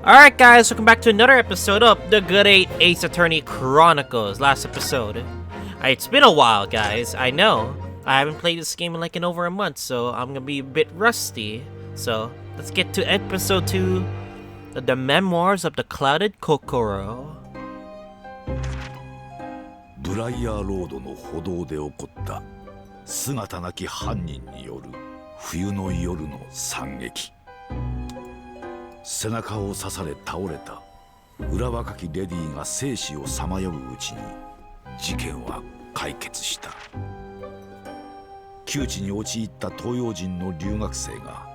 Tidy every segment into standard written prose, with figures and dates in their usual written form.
Alright guys, welcome back to another episode of The Good Ace Attorney Chronicles. Last episode. It's been a while guys, I know. I haven't played this game in like over a month, so I'm gonna be a bit rusty. So, let's get to episode 2, The Memoirs of the Clouded Kokoro. ブライヤーロードの歩道で起こった姿なき犯人による冬の夜の惨劇。背中を刺され倒れた裏若きレディが生死をさまよううちに事件は解決した。窮地に陥った東洋人の留学生が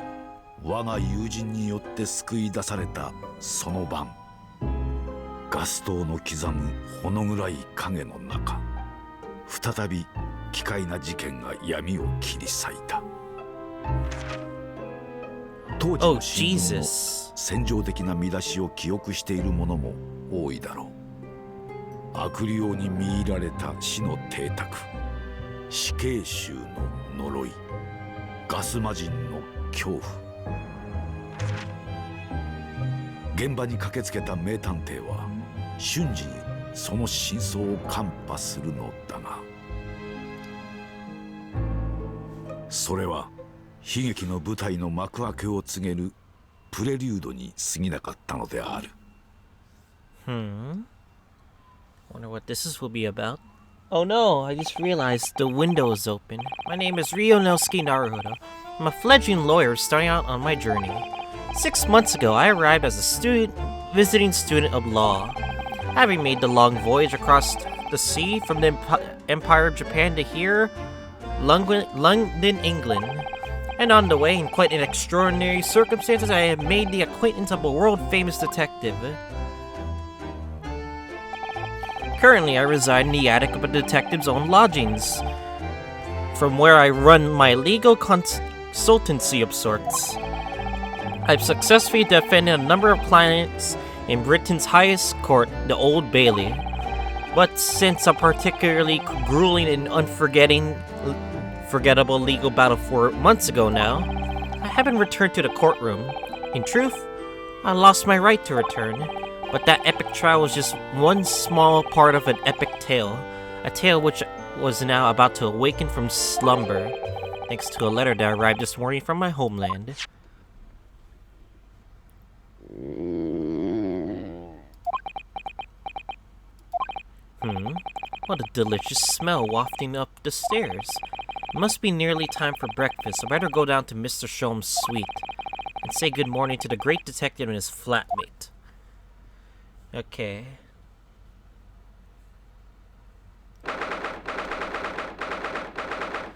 我が友人によって救い出されたその晩、ガス灯の刻むほの暗い影の中、再び奇怪な事件が闇を切り裂いた。当時の新聞の戦場的な見出しを記憶している者も多いだろう。悪霊に見入られた死の邸宅、死刑囚の呪い、ガス魔人の恐怖。現場に駆けつけた名探偵は瞬時にその真相を看破するのだが、それは悲劇の舞台の幕開けを告げるプレリュードに過ぎなかったのである。Wonder what this will be about. Oh no, I just realized the window is open. My name is Ryunosuke Naruhodo. I'm a fledgling lawyer starting out on my journey. 6 months ago, I arrived as a visiting student of law. Having made the long voyage across the sea from the Empire of Japan to here, London, England, and on the way, in quite an extraordinary circumstances, I have made the acquaintance of a world-famous detective. Currently, I reside in the attic of a detective's own lodgings, from where I run my legal consultancy of sorts. I've successfully defended a number of clients in Britain's highest court, the Old Bailey. But since a particularly grueling and unforgettable legal battle 4 months ago now, I haven't returned to the courtroom. In truth, I lost my right to return, but that epic trial was just one small part of an epic tale, a tale which was now about to awaken from slumber, thanks to a letter that arrived this morning from my homeland. What a delicious smell wafting up the stairs. It must be nearly time for breakfast, so I better go down to Mr. Shom's suite and say good morning to the great detective and his flatmate. Okay.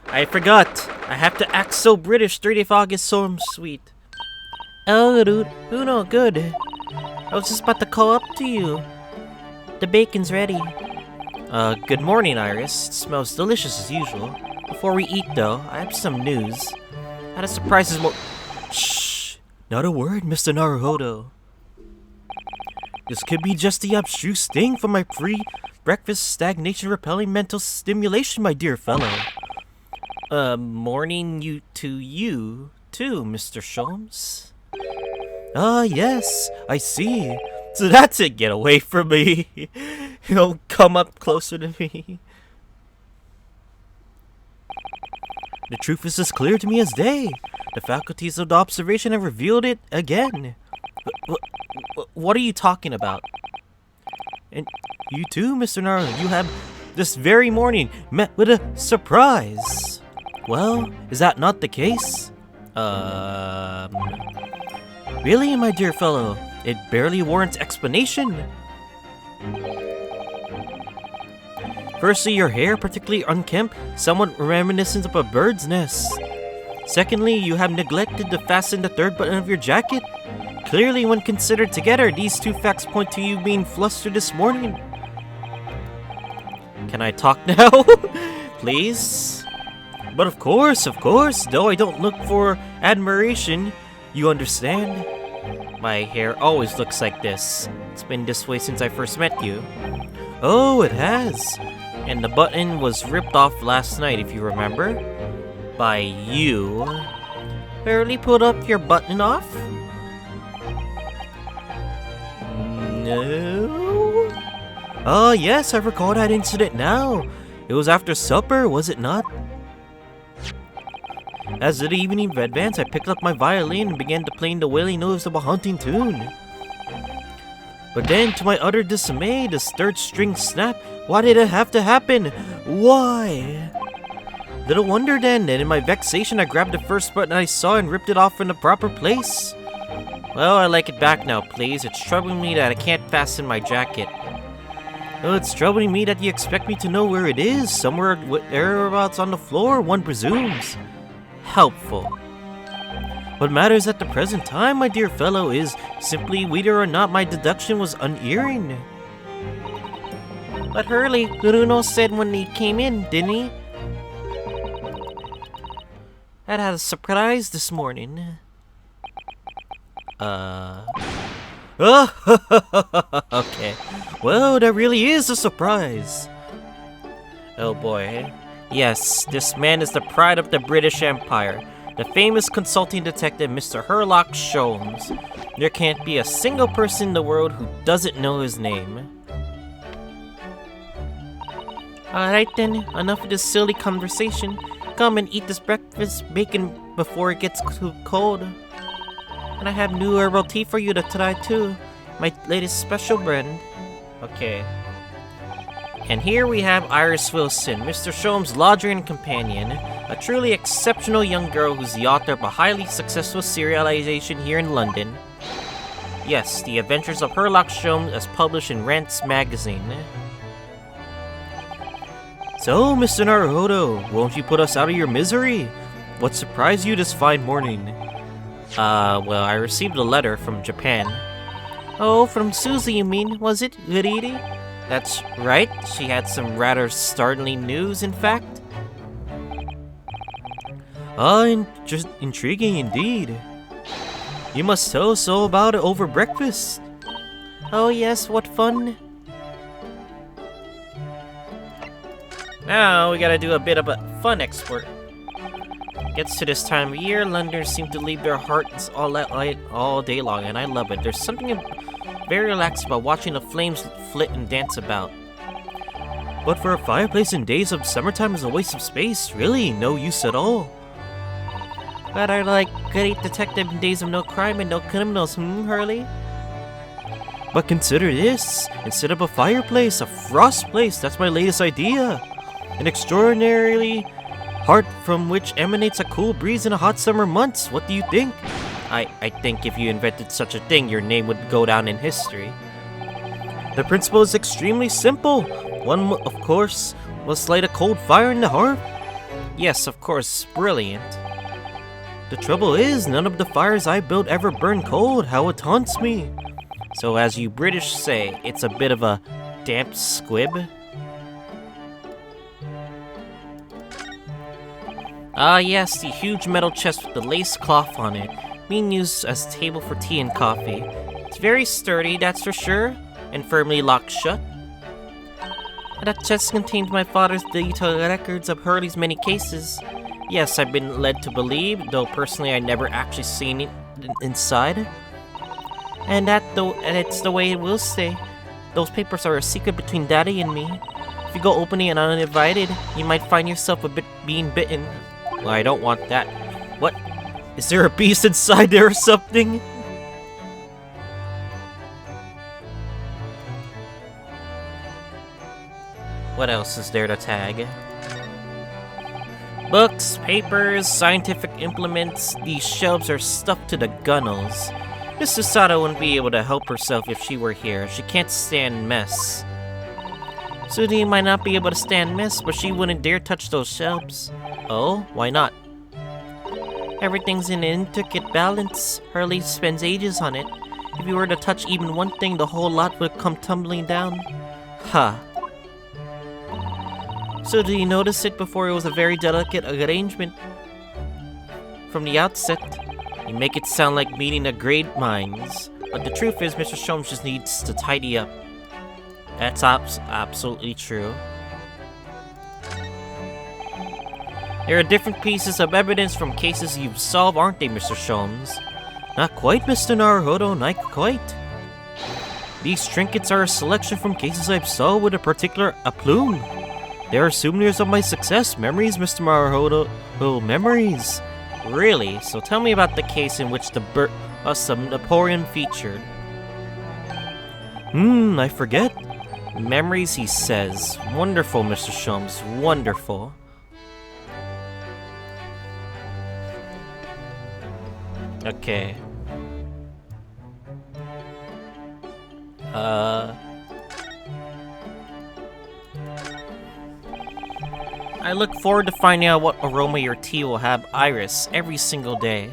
I forgot! I have to act so British 30th August Shom's suite. Oh, dude, Uno, good. I was just about to call up to you. The bacon's ready. Good morning, Iris. It smells delicious as usual. Before we eat, though, I have some news. I had a surprise Shh! Not a word, Mr. Naruhodo. This could be just the abstruse thing for my pre-breakfast stagnation-repelling mental stimulation, my dear fellow. Morning to you, too, Mr. Sholmes. Ah, yes, I see. So that's it, get away from me. He'll come up closer to me. The truth is as clear to me as day. The faculties of observation have revealed it again. What are you talking about? And you too, Mr. Naruto, you have this very morning met with a surprise. Well, is that not the case? Really, my dear fellow? It barely warrants explanation. Firstly, your hair, particularly unkempt, somewhat reminiscent of a bird's nest. Secondly, you have neglected to fasten the third button of your jacket. Clearly, when considered together, these two facts point to you being flustered this morning. Can I talk now? Please? But of course, though I don't look for admiration, you understand? My hair always looks like this. It's been this way since I first met you. Oh, it has. And the button was ripped off last night, if you remember. By you. Barely put up your button off? No. Oh, yes, I recall that incident now. It was after supper, was it not? As the evening advanced, I picked up my violin and began to play the wailing notes of a haunting tune. But then, to my utter dismay, the third string snapped. Why did it have to happen? Why? Little wonder then, and in my vexation, I grabbed the first button I saw and ripped it off in the proper place. Well, I like it back now, please. It's troubling me that I can't fasten my jacket. Well, it's troubling me that you expect me to know where it is. Somewhere thereabouts on the floor, one presumes. Helpful. What matters at the present time, my dear fellow, is simply whether or not my deduction was unerring. But Hurley, Bruno said when he came in, didn't he? I had a surprise this morning. Okay. Well, that really is a surprise. Oh boy. Yes, this man is the pride of the British Empire. The famous consulting detective Mr. Sherlock Holmes. There can't be a single person in the world who doesn't know his name. Alright then, enough of this silly conversation. Come and eat this breakfast bacon before it gets too cold. And I have new herbal tea for you to try too. My latest special blend. Okay. And here we have Iris Wilson, Mr. Sholmes' lodger and companion, a truly exceptional young girl who's the author of a highly successful serialization here in London. Yes, The Adventures of Sherlock Holmes as published in Rant's magazine. So, Mr. Naruhodo, won't you put us out of your misery? What surprised you this fine morning? Well, I received a letter from Japan. Oh, from Susie, you mean, was it, Guriri? That's right, she had some rather startling news, in fact. Intriguing indeed. You must tell us all about it over breakfast. Oh yes, what fun. Now we gotta do a bit of a fun export. Gets to this time of year, Londoners seem to leave their hearts all day long, and I love it. There's something very relaxed about watching the flames flit and dance about. But for a fireplace in days of summertime is a waste of space, really, no use at all. But I like great detective in days of no crime and no criminals, Hurley? But consider this, instead of a fireplace, a frost place, that's my latest idea. An extraordinarily heart from which emanates a cool breeze in the hot summer months. What do you think? I think if you invented such a thing, your name would go down in history. The principle is extremely simple. One, of course, must light a cold fire in the hearth. Yes, of course, brilliant. The trouble is, none of the fires I built ever burn cold. How it taunts me. So as you British say, it's a bit of a damp squib. Ah yes, the huge metal chest with the lace cloth on it, being used as a table for tea and coffee. It's very sturdy, that's for sure, and firmly locked shut. That chest contains my father's detailed records of Hurley's many cases. Yes, I've been led to believe, though personally I never actually seen it inside. And it's the way it will stay. Those papers are a secret between Daddy and me. If you go openly and uninvited, you might find yourself being bitten. Well, I don't want that. What? Is there a beast inside there or something? What else is there to tag? Books, papers, scientific implements. These shelves are stuffed to the gunnels. Mrs. Sato wouldn't be able to help herself if she were here. She can't stand mess. Sudi might not be able to stand mess, but she wouldn't dare touch those shelves. Oh, why not? Everything's in an intricate balance. Hurley spends ages on it. If you were to touch even one thing, the whole lot would come tumbling down. Ha. So did you notice it before it was a very delicate arrangement? From the outset, you make it sound like meeting a great minds. But the truth is, Mr. Sholmes just needs to tidy up. That's absolutely true. There are different pieces of evidence from cases you've solved, aren't they, Mr. Sholmes? Not quite, Mr. Naruhodo, not quite. These trinkets are a selection from cases I've saw with a particular aplomb. They are souvenirs of my success. Memories, Mr. Maruhodo. Oh, memories. Really? So tell me about the case in which the bust of Napoleon featured. I forget. Memories, he says. Wonderful, Mr. Sholmes. Wonderful. Okay. I look forward to finding out what aroma your tea will have, Iris, every single day.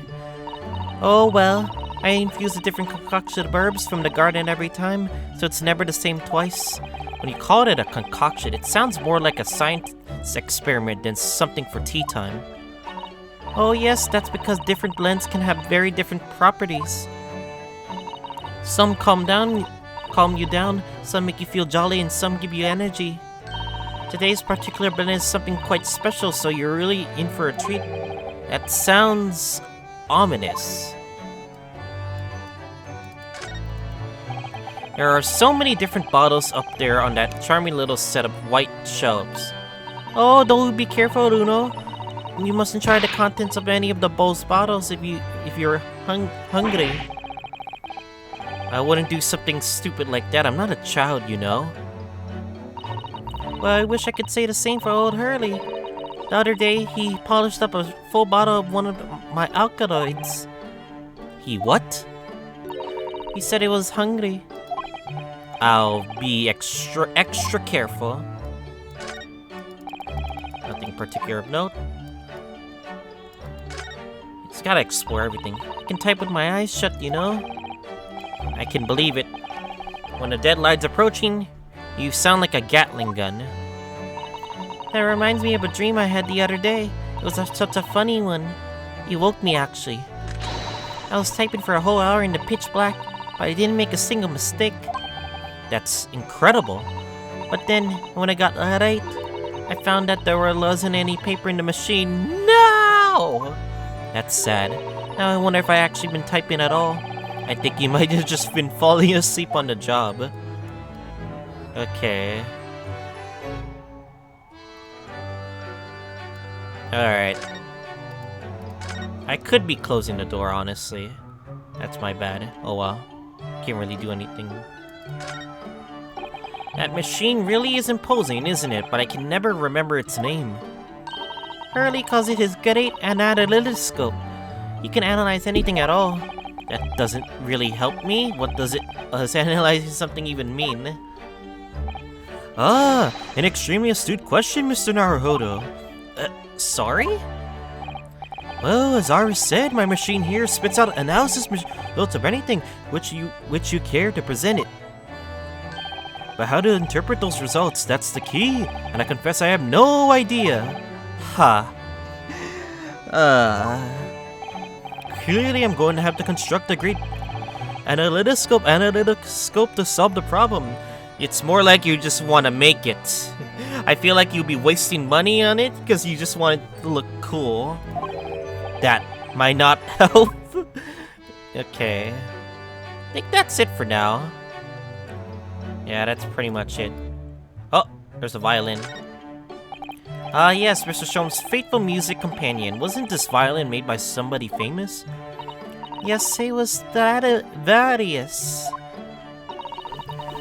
Oh well, I infuse a different concoction of herbs from the garden every time, so it's never the same twice. When you call it a concoction, it sounds more like a science experiment than something for tea time. Oh yes, that's because different blends can have very different properties. Some calm you down, some make you feel jolly, and some give you energy. Today's particular blend is something quite special, so you're really in for a treat. That sounds ominous. There are so many different bottles up there on that charming little set of white shelves. Oh, don't be careful, Uno. You mustn't try the contents of any of those bottles if you're hungry. I wouldn't do something stupid like that. I'm not a child, you know. Well, I wish I could say the same for old Hurley. The other day, he polished up a full bottle of one of my alkaloids. He what? He said he was hungry. I'll be extra careful. Nothing particular of note. Just gotta explore everything. I can type with my eyes shut, you know? I can believe it. When the deadline's approaching, you sound like a Gatling gun. That reminds me of a dream I had the other day. It was such a funny one. You woke me, actually. I was typing for a whole hour in the pitch black, but I didn't make a single mistake. That's incredible. But then, when I got that right, I found that there wasn't any paper in the machine. No! That's sad. Now I wonder if I actually been typing at all. I think you might have just been falling asleep on the job. Okay. Alright. I could be closing the door, honestly. That's my bad. Oh well. Can't really do anything. That machine really is imposing, isn't it? But I can never remember its name. Hurley calls it his great analytoscope. You can analyze anything at all. That doesn't really help me. What does analyzing something even mean? Ah, an extremely astute question, Mr. Naruhodo. Sorry? Well, as Iris said, my machine here spits out analysis results of anything which you care to present it. But how to interpret those results, that's the key, and I confess I have no idea. Ha. Clearly I'm going to have to construct a great analytoscope to solve the problem. It's more like you just want to make it. I feel like you'll be wasting money on it because you just want it to look cool. That might not help. Okay. I think that's it for now. Yeah, that's pretty much it. Oh, there's a violin. Ah, yes, Mr. Sholmes' faithful music companion. Wasn't this violin made by somebody famous? Yes, it was Stradivarius.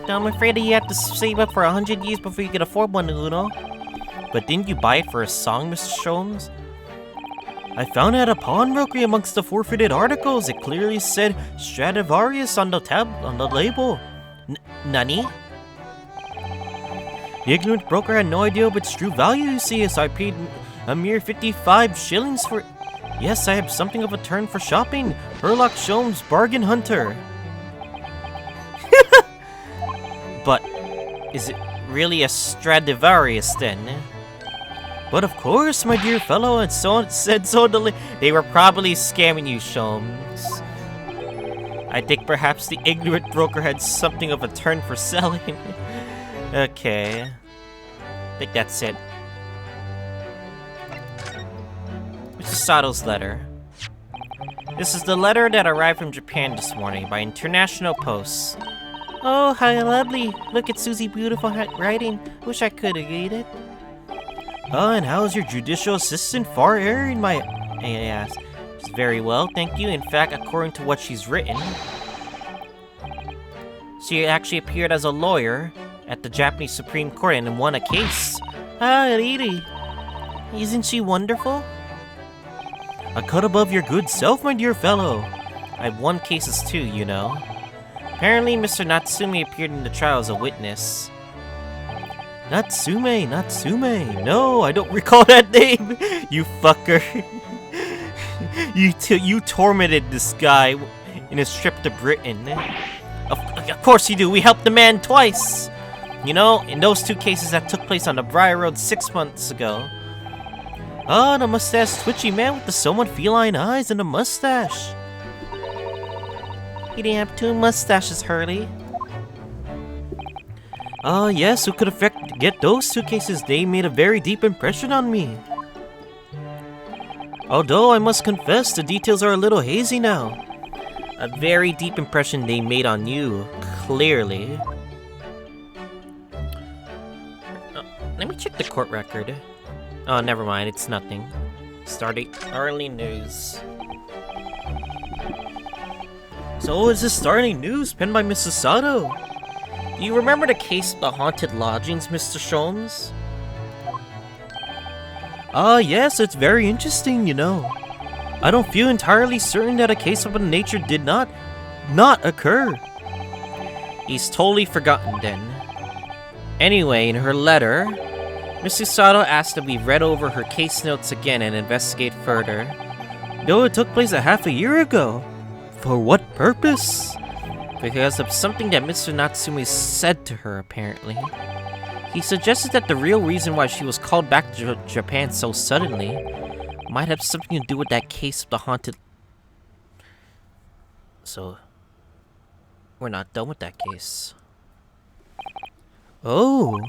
Now, I'm afraid that you have to save up for 100 years before you can afford one, Uno. But didn't you buy it for a song, Mr. Sholmes? I found it at a pawnbrokery amongst the forfeited articles. It clearly said Stradivarius on the label. Nani? The ignorant broker had no idea of its true value, you see, as I paid a mere 55 shillings for it. Yes, I have something of a turn for shopping. Herlock Sholmes, bargain hunter. But is it really a Stradivarius then? But of course, my dear fellow, and so said so. They were probably scamming you, Sholmes. I think perhaps the ignorant broker had something of a turn for selling. Okay. I think that's it. Mr. Sato's letter. This is the letter that arrived from Japan this morning by international post. Oh, how lovely. Look at Susie's beautiful writing. Wish I could have read it. Oh, and how's your judicial assistant far airing my ass? She's very well, thank you. In fact, according to what she's written, she actually appeared as a lawyer at the Japanese Supreme Court and won a case. Ah, really? Isn't she wonderful? A cut above your good self, my dear fellow. I've won cases too, you know. Apparently, Mr. Natsume appeared in the trial as a witness. Natsume. No, I don't recall that name. You fucker. You tormented this guy in his trip to Britain. Of course you do. We helped the man twice. You know, in those 2 cases that took place on the Briar Road 6 months ago. Oh, the mustache twitchy man with the somewhat feline eyes and the mustache. He didn't have 2 mustaches, Hurley. Oh, yes, who could get those 2 cases? They made a very deep impression on me. Although, I must confess, the details are a little hazy now. A very deep impression they made on you, clearly. Let me check the court record. Oh, never mind, it's nothing. Starting early news. So, is this starting news penned by Mrs. Sato? Do you remember the case of the haunted lodgings, Mr. Sholmes? Ah, yes, it's very interesting, you know. I don't feel entirely certain that a case of a nature did not occur. He's totally forgotten then. Anyway, in her letter, Mrs. Sato asked that we read over her case notes again and investigate further. Though it took place a half a year ago. For what purpose? Because of something that Mr. Natsume said to her, apparently. He suggested that the real reason why she was called back to Japan so suddenly might have something to do with that case of the haunted... So, we're not done with that case. Oh!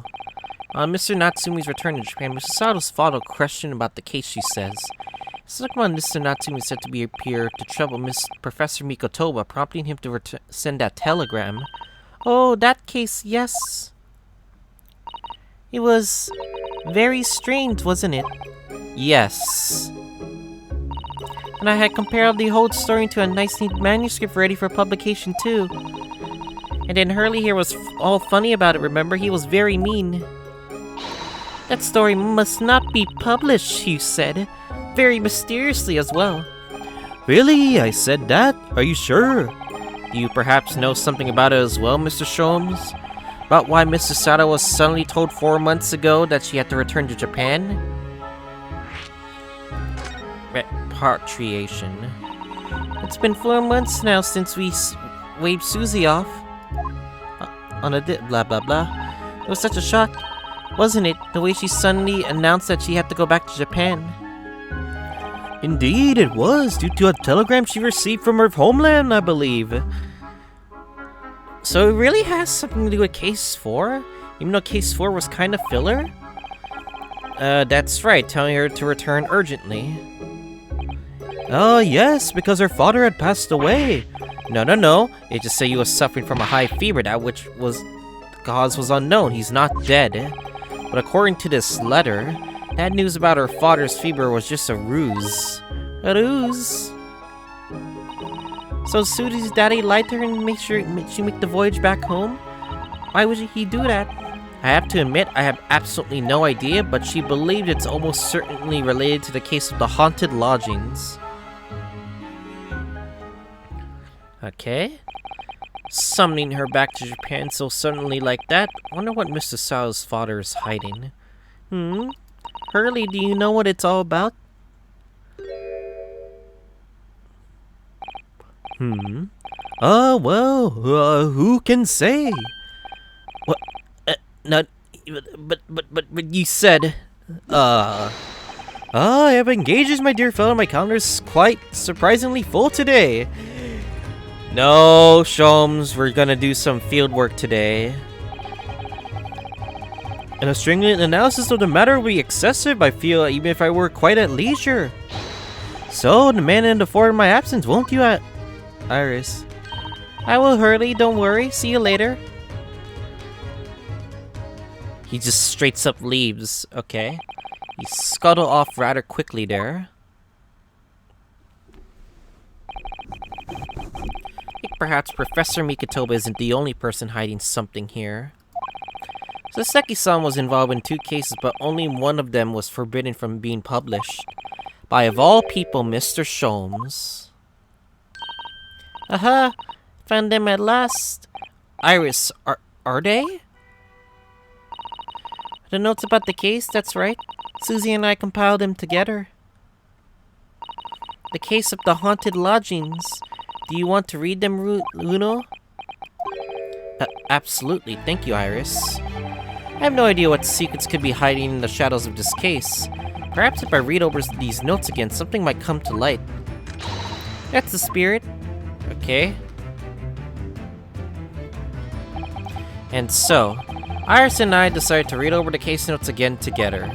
On Mr. Natsume's return to Japan, Mrs. Sato's father questioned about the case, she says. Someone Mr. Natsume said to be appear to trouble Miss Professor Mikotoba, prompting him to send that telegram. Oh, that case, yes. It was very strange, wasn't it? Yes. And I had compared the whole story to a nice neat manuscript ready for publication too. And then Hurley here was all funny about it, remember? He was very mean. That story must not be published, you said. Very mysteriously as well. Really? I said that? Are you sure? Do you perhaps know something about it as well, Mr. Sholmes? About why Mrs. Sato was suddenly told 4 months ago that she had to return to Japan? Repatriation. It's been 4 months now since we waved Susie off. On a blah blah blah. It was such a shock, wasn't it? The way she suddenly announced that she had to go back to Japan. Indeed, it was, due to a telegram she received from her homeland, I believe. So it really has something to do with Case 4? Even though Case 4 was kind of filler? That's right, telling her to return urgently. Oh, yes, because her father had passed away. No. It just said he was suffering from a high fever, that which was... the cause was unknown. He's not dead. But according to this letter, that news about her father's fever was just a ruse. A ruse? So Susie's daddy lied to her and make sure she make the voyage back home? Why would he do that? I have to admit, I have absolutely no idea, but she believed it's almost certainly related to the case of the haunted lodgings. Okay. Summoning her back to Japan so suddenly like that. Wonder what Mr. Sao's father is hiding. Hurley, do you know what it's all about? Oh, well, who can say? What? Not... But you said... I have engagements, my dear fellow. My calendar's quite surprisingly full today. No, Sholmes, we're gonna do some field work today. And a stringent analysis of the matter will be excessive, I feel, even if I were quite at leisure. So, demand and afford my absence, won't you, Iris? I will hurry, don't worry. See you later. He just straight up leaves. Okay. You scuttle off rather quickly there. I think perhaps Professor Mikotoba isn't the only person hiding something here. Soseki-san was involved in 2 cases, but only one of them was forbidden from being published. By, of all people, Mr. Sholmes. Aha! Found them at last. Iris, are they? The notes about the case, that's right. Susie and I compiled them together. The case of the haunted lodgings. Do you want to read them, Luno? Absolutely, thank you, Iris. I have no idea what secrets could be hiding in the shadows of this case. Perhaps if I read over these notes again, something might come to light. That's the spirit. Okay. And so, Iris and I decided to read over the case notes again together.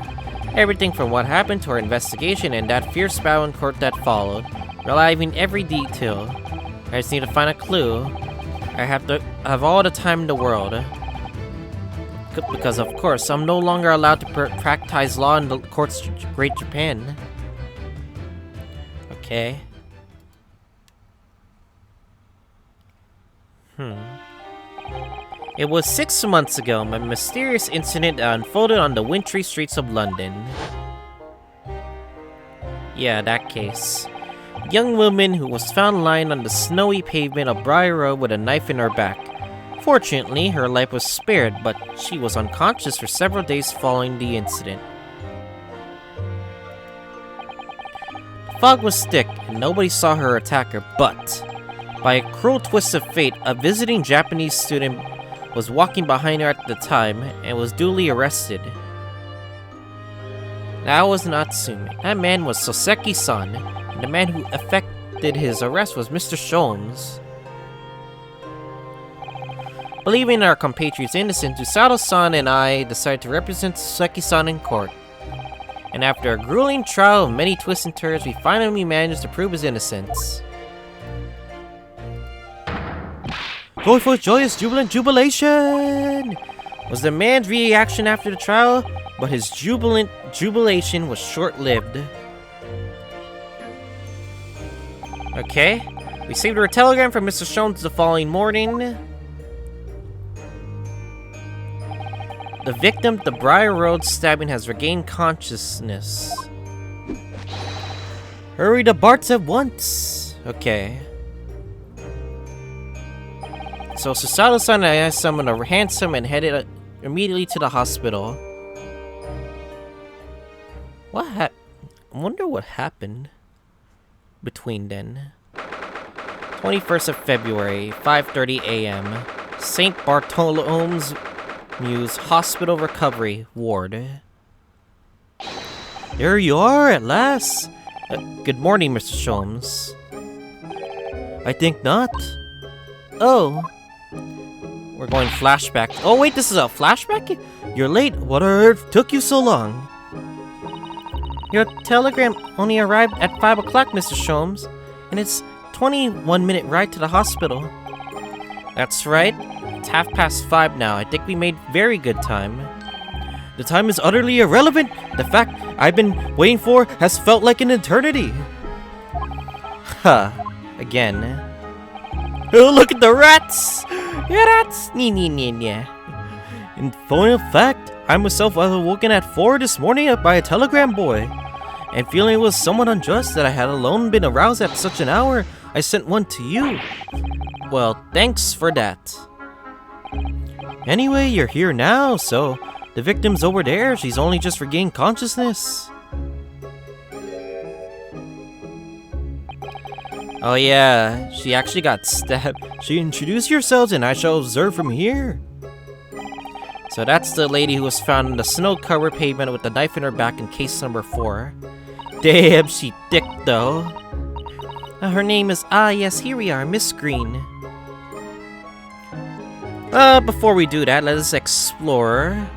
Everything from what happened to our investigation and that fierce battle in court that followed, reliving every detail. I just need to find a clue. I have all the time in the world. Because, of course, I'm no longer allowed to practice law in the courts of Great Japan. Okay. It was 6 months ago, a mysterious incident unfolded on the wintry streets of London. Yeah, that case. A young woman who was found lying on the snowy pavement of Briar Road with a knife in her back. Fortunately, her life was spared, but she was unconscious for several days following the incident. The fog was thick, and nobody saw her attacker, but by a cruel twist of fate, a visiting Japanese student was walking behind her at the time and was duly arrested. That was Natsume. That man was Soseki-san, and the man who effected his arrest was Mr. Sholmes. Believing in our compatriot's innocence, Usato-san and I decided to represent Soseki-san in court. And after a grueling trial of many twists and turns, we finally managed to prove his innocence. Joyful, joyous, jubilant jubilation! Was the man's reaction after the trial, but his jubilation was short-lived. Okay, we received a telegram from Mr. Sholmes the following morning. The victim of the Briar Road stabbing has regained consciousness. Hurry to Bart's at once! Okay. So Susato-san and I summoned a hansom and headed immediately to the hospital. I wonder what happened between then. 21st of February, 5:30 a.m. St. Bartholomew's Hospital Recovery Ward. There you are at last! Good morning, Mr. Sholmes. I think not. Oh. We're going flashback. Oh wait, this is a flashback? You're late. What on earth took you so long? Your telegram only arrived at 5 o'clock, Mr. Sholmes, and it's 21-minute ride to the hospital. That's right. It's 5:30 now. I think we made very good time. The time is utterly irrelevant. The fact I've been waiting for has felt like an eternity. Huh. Again. Oh, look at the rats! Yeah, rats! In point of fact, I myself was awoken at 4 this morning by a telegram boy. And feeling it was somewhat unjust that I had alone been aroused at such an hour, I sent one to you. Well, thanks for that. Anyway, you're here now, so the victim's over there. She's only just regained consciousness. Oh yeah, she actually got stabbed. Introduce yourselves and I shall observe from here. So that's the lady who was found on the snow-covered pavement with the knife in her back in case number 4. Damn, she thick though. Her name is, yes, here we are, Miss Green. Before we do that, let us explore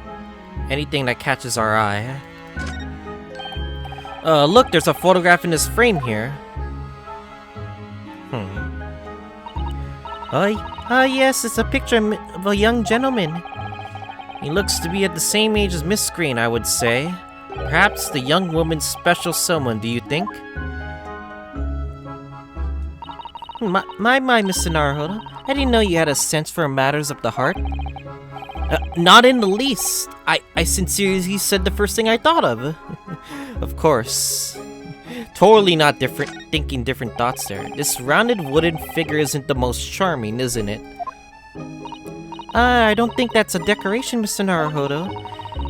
anything that catches our eye. Look, there's a photograph in this frame here. Yes, it's a picture of a young gentleman. He looks to be at the same age as Miss Green, I would say. Perhaps the young woman's special someone, do you think? My, Mr. Naruhodo. I didn't know you had a sense for matters of the heart. Not in the least. I sincerely said the first thing I thought of. Of course. Totally not thinking different thoughts there. This rounded wooden figure isn't the most charming, isn't it? I don't think that's a decoration, Mr. Naruhodo.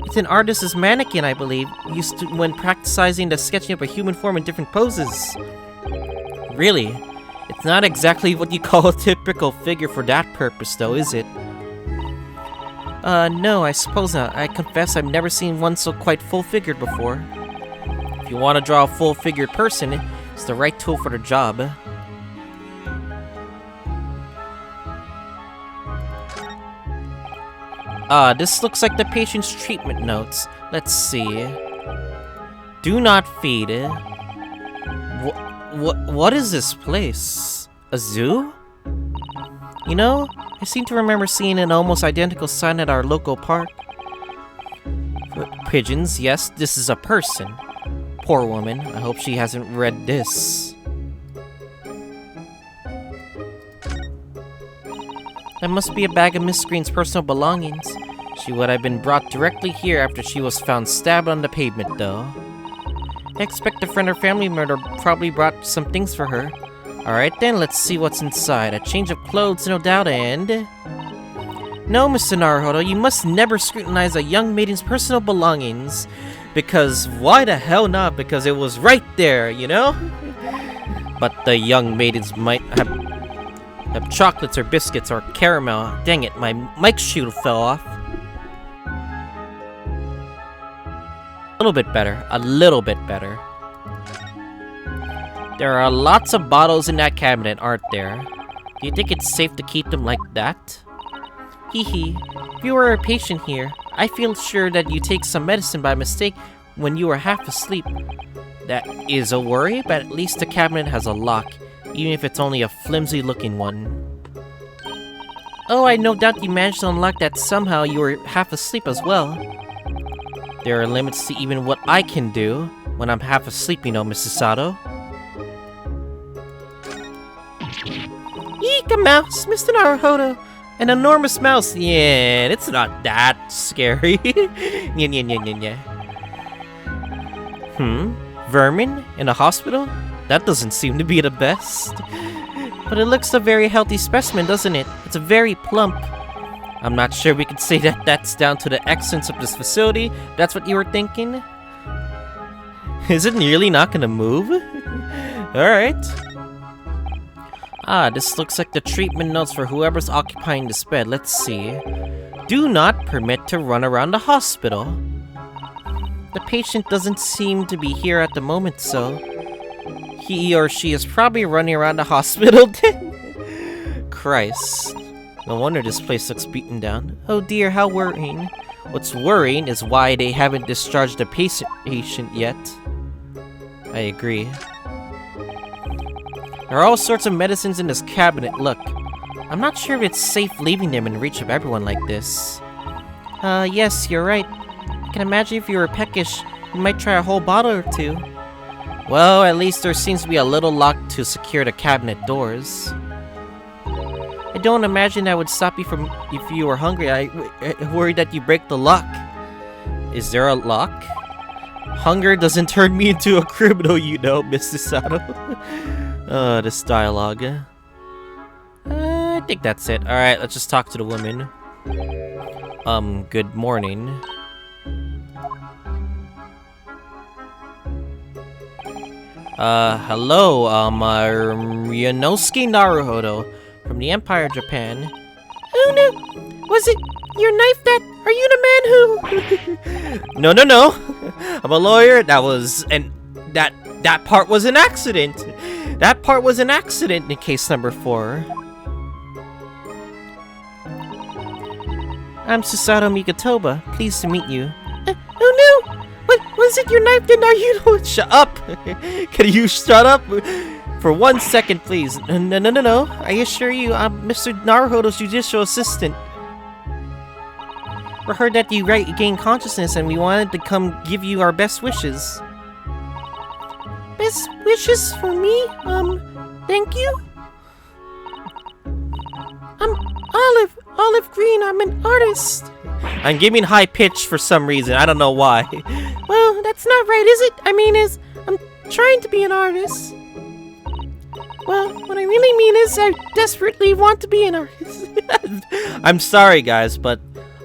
It's an artist's mannequin, I believe, used to when practicing the sketching of a human form in different poses. Really? It's not exactly what you call a typical figure for that purpose, though, is it? No, I suppose not. I confess I've never seen one so quite full-figured before. If you want to draw a full-figured person, it's the right tool for the job. This looks like the patient's treatment notes. Let's see. Do not feed. What is this place? A zoo? You know, I seem to remember seeing an almost identical sign at our local park. Pigeons, yes, this is a person. Poor woman, I hope she hasn't read this. That must be a bag of Miss Green's personal belongings. She would have been brought directly here after she was found stabbed on the pavement, though. I expect a friend or family member probably brought some things for her. Alright then, let's see what's inside. A change of clothes, no doubt, and... No, Mr. Naruhodo, you must never scrutinize a young maiden's personal belongings. Because why the hell not? Because it was right there, you know? But the young maidens might have chocolates or biscuits or caramel. Dang it, my mic shield fell off. A little bit better. A little bit better. There are lots of bottles in that cabinet, aren't there? Do you think it's safe to keep them like that? Hee. If you were a patient here, I feel sure that you take some medicine by mistake when you are half asleep. That is a worry, but at least the cabinet has a lock, even if it's only a flimsy-looking one. Oh, I no doubt you managed to unlock that somehow. You were half asleep as well. There are limits to even what I can do when I'm half asleep, you know, Mrs. Sato. Eek, a mouse, Mr. Naruhodo. An enormous mouse. Yeah, it's not that scary. Yeah. Vermin in a hospital? That doesn't seem to be the best. But it looks a very healthy specimen, doesn't it? It's very plump. I'm not sure we could say that that's down to the excellence of this facility. That's what you were thinking? Is it really not gonna move? Alright. This looks like the treatment notes for whoever's occupying this bed. Let's see. Do not permit to run around the hospital. The patient doesn't seem to be here at the moment, so... he or she is probably running around the hospital. Christ. No wonder this place looks beaten down. Oh dear, how worrying. What's worrying is why they haven't discharged the patient yet. I agree. There are all sorts of medicines in this cabinet, look. I'm not sure if it's safe leaving them in reach of everyone like this. Yes, you're right. I can imagine if you were peckish, you might try a whole bottle or two. Well, at least there seems to be a little lock to secure the cabinet doors. I don't imagine that would stop you from if you were hungry. I worry that you break the lock. Is there a lock? Hunger doesn't turn me into a criminal, you know, Mr. Sato. This dialogue. I think that's it. Alright, let's just talk to the woman. Good morning. Hello, Ryunosuke Naruhodo from the Empire of Japan. Oh no! Was it your knife that... Are you the man who... No. I'm a lawyer. That was... and that part was an accident. That part was an accident in case number 4. I'm Susato Mikotoba. Pleased to meet you. Oh no! Was it your knife that Naruhodo... Shut up! Can you shut up? For 1 second, please. No. I assure you, I'm Mr. Naruhodo's judicial assistant. We heard that you regained consciousness and we wanted to come give you our best wishes. Best wishes for me? Thank you? I'm Olive Green, I'm an artist. I'm giving high pitch for some reason, I don't know why. Well, that's not right, is it? I'm trying to be an artist. Well, what I really mean is I desperately want to be an artist. I'm sorry, guys, but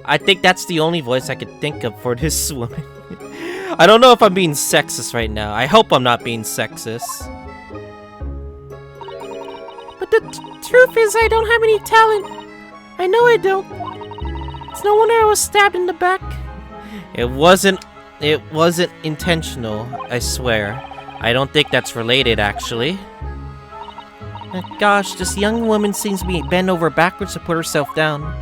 I think that's the only voice I could think of for this woman. I don't know if I'm being sexist right now. I hope I'm not being sexist. But the truth is I don't have any talent. I know I don't. It's no wonder I was stabbed in the back. It wasn't intentional, I swear. I don't think that's related, actually. Gosh, this young woman seems to be bent over backwards to put herself down.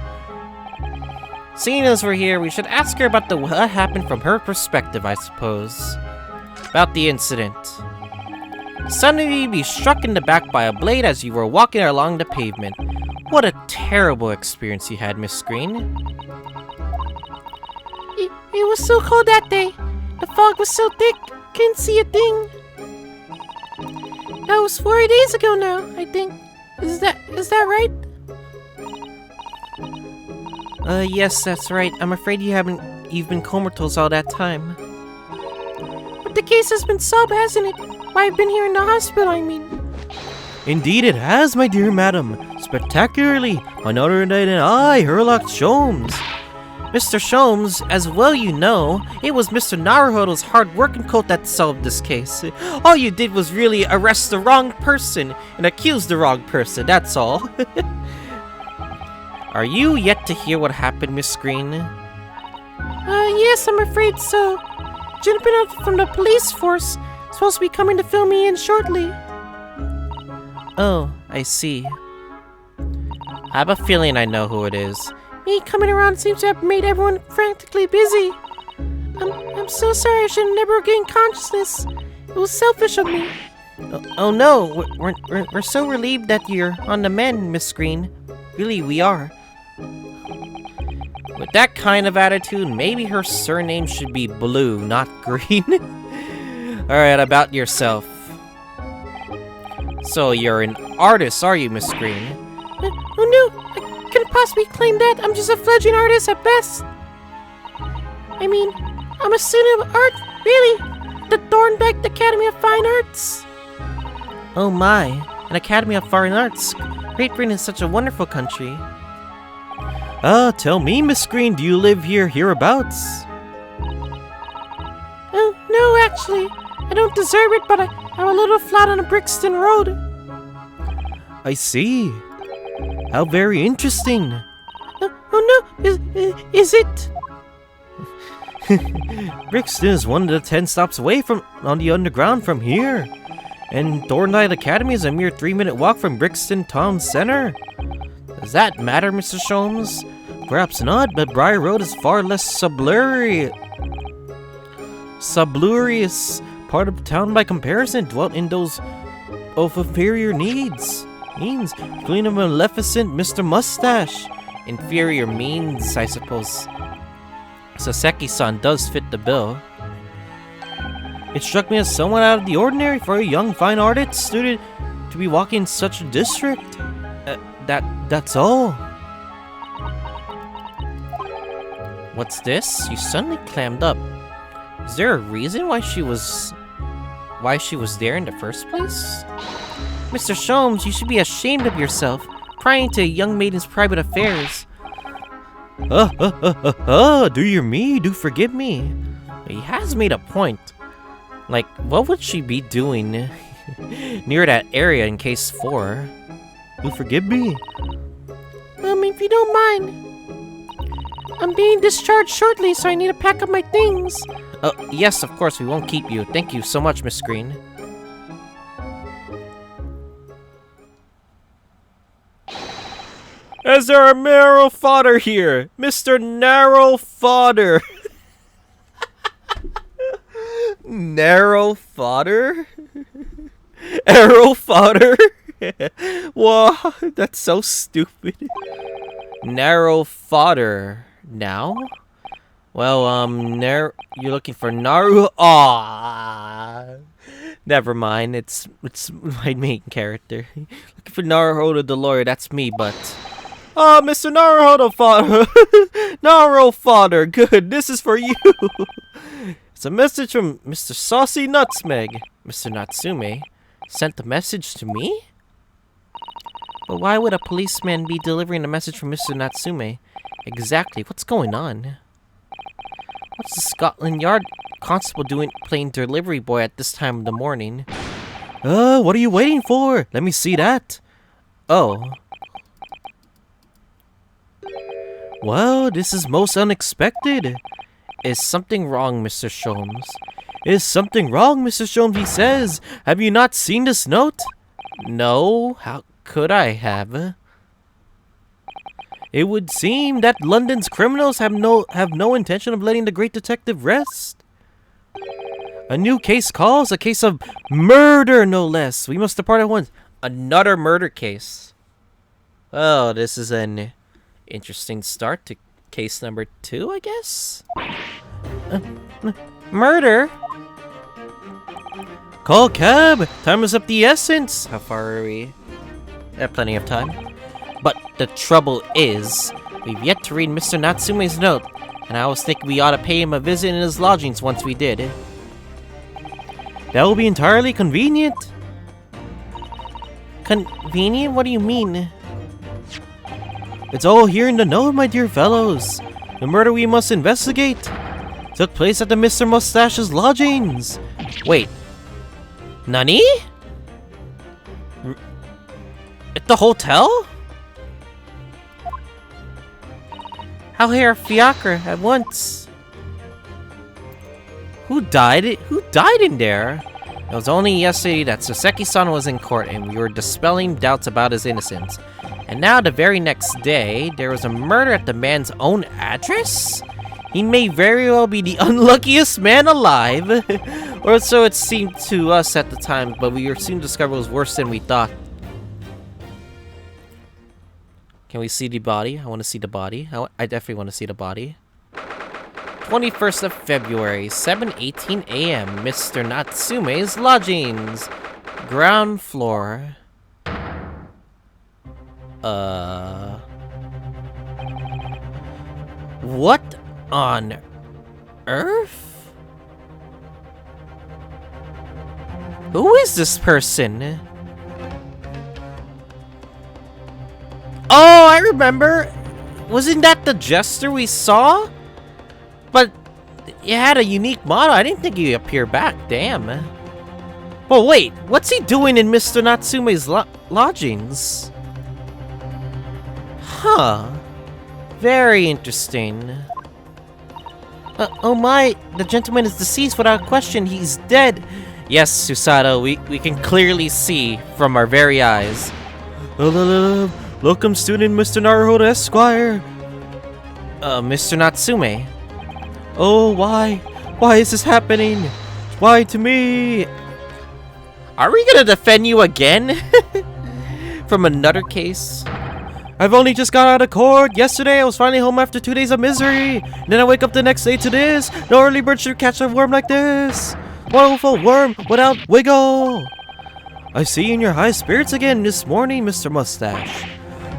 Seeing as we're here, we should ask her about what happened from her perspective, I suppose. About the incident. Suddenly be struck in the back by a blade as you were walking along the pavement. What a terrible experience you had, Miss Green. It was so cold that day. The fog was so thick, couldn't see a thing. That was 4 days ago now, I think. Is that right? Yes, that's right. I'm afraid you've been comatose all that time. But the case has been solved, hasn't it? Why, I've been here in the hospital, I mean. Indeed it has, my dear madam. Spectacularly. On other than I, Herlock Sholmes. Mr. Sholmes, as well you know, it was Mr. Naruhodo's hard work and cult that solved this case. All you did was really arrest the wrong person and accuse the wrong person, that's all. Are you yet to hear what happened, Miss Green? Yes, I'm afraid so. Gentleman from the police force is supposed to be coming to fill me in shortly. Oh, I see. I have a feeling I know who it is. Me coming around seems to have made everyone frantically busy. I'm so sorry, I should have never gained consciousness. It was selfish of me. Oh no, we're so relieved that you're on the mend, Miss Green. Really, we are. With that kind of attitude, maybe her surname should be Blue, not Green. Alright, about yourself. So you're an artist, are you, Miss Green? Oh no, I couldn't possibly claim that. I'm just a fledgling artist at best. I mean, I'm a student of art, really. The Thornbeck Academy of Fine Arts. Oh my, an Academy of Fine Arts. Great Britain is such a wonderful country. Tell me, Miss Green, do you live here hereabouts? Oh, no, actually. I don't deserve it, but I'm a little flat on a Brixton Road. I see. How very interesting. Oh no, is it? Brixton is one of the 10 stops away on the underground from here. And Thorndyke Academy is a mere 3-minute walk from Brixton Town Center. Does that matter, Mr. Sholmes? Perhaps not, but Briar Road is far less sublurious part of town by comparison, dwelt in those of inferior means, including a maleficent Mr. Mustache. Inferior means, I suppose. Saseki-san does fit the bill. It struck me as somewhat out of the ordinary for a young fine artist student to be walking in such a district. That's all. What's this? You suddenly clammed up. Is there a reason why she was there in the first place? Mr. Sholmes, you should be ashamed of yourself, prying into a young maiden's private affairs. Do forgive me. He has made a point. Like, what would she be doing near that area in case 4? Do forgive me. If you don't mind. I'm being discharged shortly, so I need to pack up my things. Oh, yes, of course, we won't keep you. Thank you so much, Miss Green. Is there a narrow fodder here? Mr. Narrow Fodder. Narrow fodder? Arrow fodder? Whoa, that's so stupid. Narrow fodder. Now? Well, you're looking for Naru. Aw, never mind. It's my main character. Looking for Naruhodo the lawyer. That's me, but Mr. Naruhodo fodder. Naru fodder. Good. This is for you. It's a message from Mr. Saucy Nutsmeg. Mr. Natsume sent the message to me. But why would a policeman be delivering a message from Mr. Natsume? Exactly. What's going on? What's the Scotland Yard constable doing playing delivery boy at this time of the morning? What are you waiting for? Let me see that. Oh. Well, this is most unexpected. Is something wrong, Mr. Sholmes? Is something wrong, Mr. Sholmes, he says. Have you not seen this note? No. How could I have? It would seem that London's criminals have no intention of letting the great detective rest. A new case calls, a case of murder, no less. We must depart at once. Another murder case. Oh, this is an interesting start to case number 2, I guess? Murder? Call cab! Time is of the essence! How far are we? Plenty of time. But the trouble is, we've yet to read Mr. Natsume's note, and I was thinking we ought to pay him a visit in his lodgings once we did. That will be entirely convenient. Convenient? What do you mean? It's all here in the note, my dear fellows. The murder we must investigate took place at the Mr. Mustache's lodgings. Wait. Nani? At the hotel? How hair fiacre at once? Who died in there? It was only yesterday that Soseki-san was in court and we were dispelling doubts about his innocence. And now the very next day, there was a murder at the man's own address? He may very well be the unluckiest man alive. Or so it seemed to us at the time, but we were soon discovered it was worse than we thought. Can we see the body? I want to see the body. I definitely want to see the body. 21st of February, 7:18 a.m. Mr. Natsume's lodgings. Ground floor. What on earth? Who is this person? Oh, I remember. Wasn't that the jester we saw? But he had a unique motto. I didn't think he'd appear back. Damn. But wait, what's he doing in Mr. Natsume's lodgings? Huh. Very interesting. Oh my, the gentleman is deceased without question. He's dead. Yes, Susato, we can clearly see from our very eyes. Welcome, student Mr. Naruhodo Esquire. Mr. Natsume. Oh, why? Why is this happening? Why to me? Are we gonna defend you again? From another case? I've only just got out of court. Yesterday, I was finally home after 2 days of misery. Then I wake up the next day to this. No early bird should catch a worm like this. Wonderful worm without wiggle. I see in your high spirits again this morning, Mr. Mustache.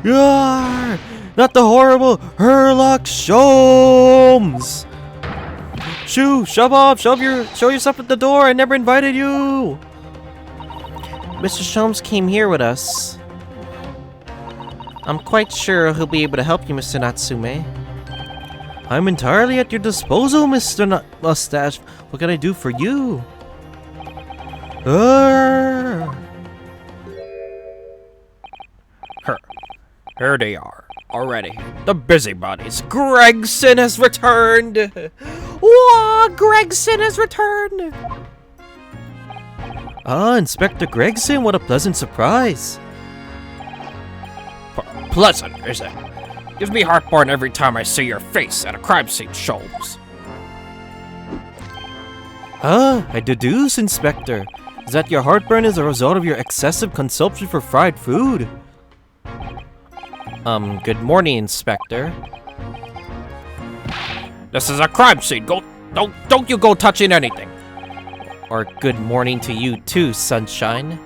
Yarr! Not the horrible Herlock Sholmes! Shoo! Shove off! Show yourself at the door! I never invited you! Mr. Sholmes came here with us. I'm quite sure he'll be able to help you, Mr. Natsume. I'm entirely at your disposal, Mr. Mustache. What can I do for you? Here they are, already. The busybodies. Gregson has returned! Whoa, Gregson has returned! Ah, Inspector Gregson, what a pleasant surprise. Pleasant, is it? Gives me heartburn every time I see your face at a crime scene, Sholmes. Ah, I deduce, Inspector. Is that your heartburn is a result of your excessive consumption for fried food? Good morning, Inspector. This is a crime scene. Don't you go touching anything. Or good morning to you too, Sunshine.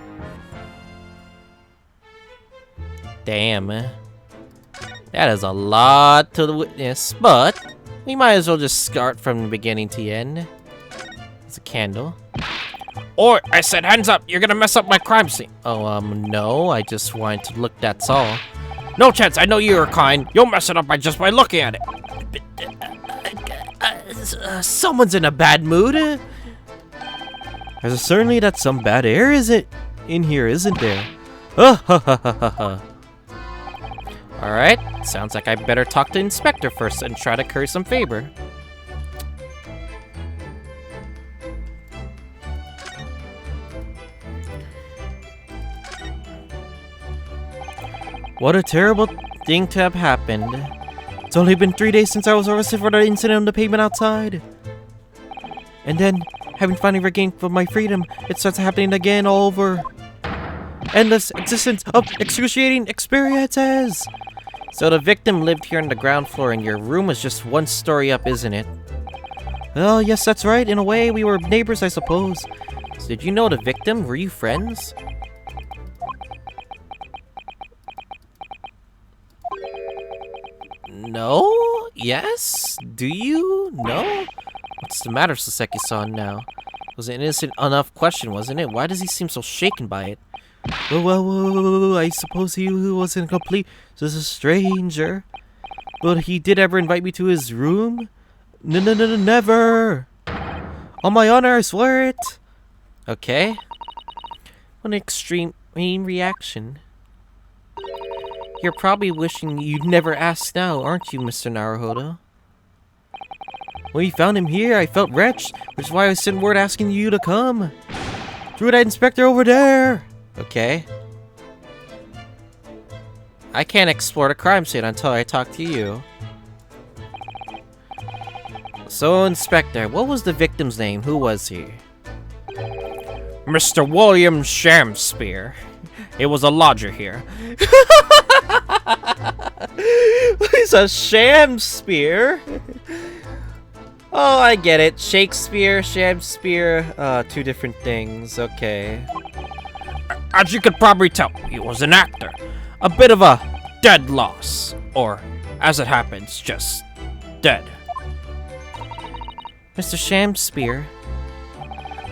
Damn. That is a lot to witness, but we might as well just start from the beginning to the end. It's a candle. Or, I said hands up. You're gonna mess up my crime scene. Oh, no, I just wanted to look, that's all. No chance. I know you're kind. You'll mess it up just by looking at it. Someone's in a bad mood. There's certainly that some bad air in here, isn't there? Alright, sounds like I better talk to Inspector first and try to curry some favor. What a terrible thing to have happened. It's only been 3 days since I was arrested for the incident on the pavement outside. And then, having finally regained my freedom, it starts happening again all over. Endless existence of excruciating experiences! So the victim lived here on the ground floor and your room was just one story up, isn't it? Well, yes, that's right. In a way, we were neighbors, I suppose. So did you know the victim? Were you friends? No? Yes? Do you? No? What's the matter, Saseki-san, now? It was an innocent enough question, wasn't it? Why does he seem so shaken by it? Well, I suppose he wasn't complete. Just a stranger. But he did ever invite me to his room? No, never! On my honor, I swear it! Okay. What an extreme reaction. You're probably wishing you'd never asked now, aren't you, Mr. Naruhodo? When you found him here, I felt wretched, which is why I sent word asking you to come. Through that inspector over there! Okay. I can't explore the crime scene until I talk to you. So, Inspector, what was the victim's name? Who was he? Mr. William Shamspear. It was a lodger here. He's a Shamspear? Oh, I get it. Shakespeare, Shamspear, two different things. Okay. As you could probably tell, he was an actor. A bit of a dead loss. Or, as it happens, just dead. Mr. Shamspear?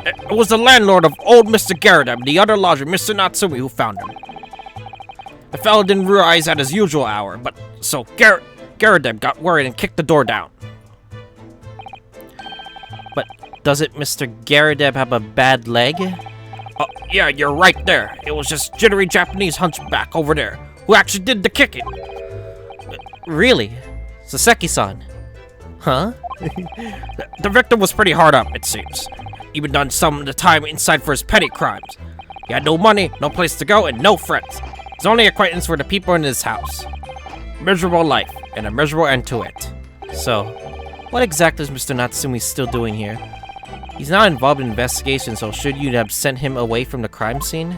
It was the landlord of old Mr. Garadeb and the other lodger, Mr. Natsumi, who found him. The fellow didn't rise at his usual hour, but so Garadeb got worried and kicked the door down. But doesn't Mr. Garadeb have a bad leg? Yeah, you're right there. It was just jittery Japanese hunchback over there who actually did the kicking. Really? Saseki-san? Huh? The victim was pretty hard up, it seems. Even done some of the time inside for his petty crimes. He had no money, no place to go, and no friends. His only acquaintance were the people in his house. Miserable life, and a miserable end to it. So, what exactly is Mr. Natsumi still doing here? He's not involved in investigation, so should you have sent him away from the crime scene?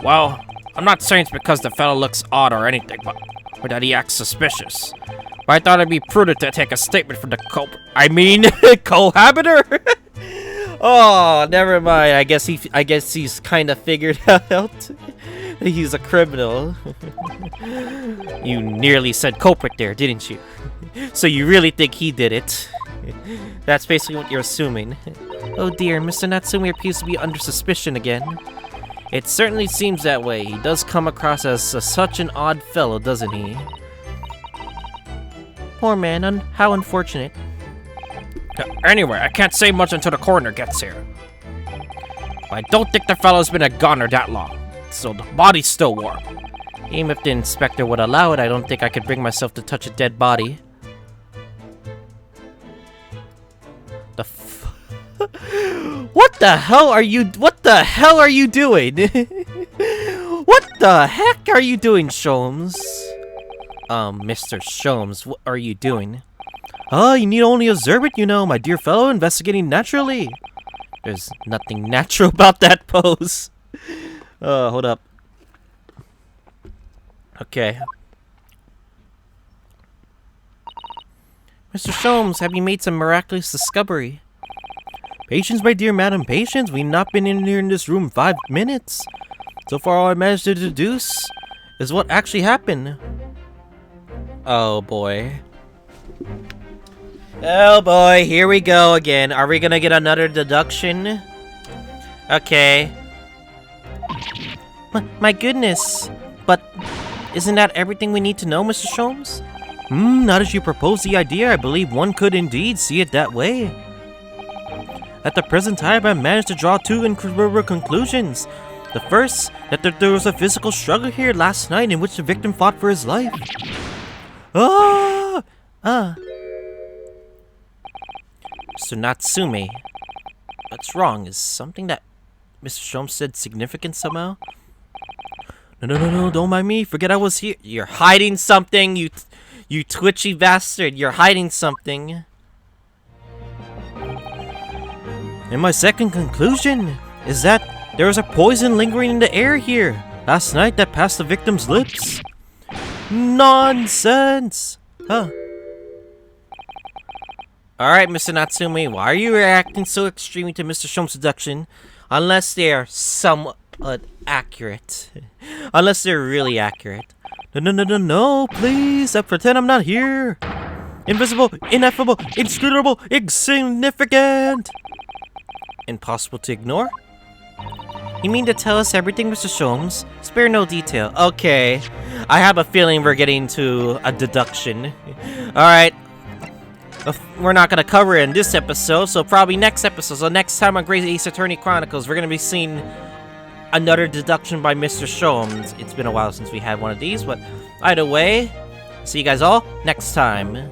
Well, I'm not saying it's because the fellow looks odd or anything, but or that he acts suspicious. But I thought it'd be prudent to take a statement from the cohabiter? Oh, never mind. I guess he's kind of figured out he's a criminal. You nearly said culprit there, didn't you? So you really think he did it? That's basically what you're assuming. Oh dear, Mr. Natsumi appears to be under suspicion again. It certainly seems that way. He does come across as such an odd fellow, doesn't he? Poor man, how unfortunate. Anyway, I can't say much until the coroner gets here. But I don't think the fellow's been a goner that long, so the body's still warm. Even if the inspector would allow it, I don't think I could bring myself to touch a dead body. What the hell are you doing? What the heck are you doing, Sholmes? Mr. Sholmes, what are you doing? Oh, you need only observe it, you know, my dear fellow, investigating naturally. There's nothing natural about that pose. Hold up. Okay. Mr. Sholmes, have you made some miraculous discovery? Patience, my dear madam, patience. We've not been in here in this room 5 minutes. So far, all I managed to deduce is what actually happened. Oh boy. Oh boy, here we go again. Are we gonna get another deduction? Okay. My goodness. But isn't that everything we need to know, Mr. Sholmes? Now that you propose the idea, I believe one could indeed see it that way. At the present time, I managed to draw 2 incredible conclusions. The first, that there was a physical struggle here last night in which the victim fought for his life. Mr. Natsume, what's wrong? Is something that Mr. Sholmes said significant somehow? No, don't mind me. Forget I was here. You're hiding something, you twitchy bastard. You're hiding something. And my second conclusion is that there is a poison lingering in the air here last night that passed the victim's lips. Nonsense! Huh. Alright, Mr. Natsume, why are you reacting so extremely to Mr. Sholmes' deduction? Unless they are somewhat accurate. Unless they're really accurate. No, please, I pretend I'm not here. Invisible, ineffable, inscrutable, insignificant. Impossible to ignore? You mean to tell us everything, Mr. Sholmes? Spare no detail. Okay. I have a feeling we're getting to a deduction. Alright. We're not going to cover it in this episode, so probably next episode. So next time on Great Ace Attorney Chronicles, we're going to be seeing another deduction by Mr. Sholmes. It's been a while since we had one of these, but either way, see you guys all next time.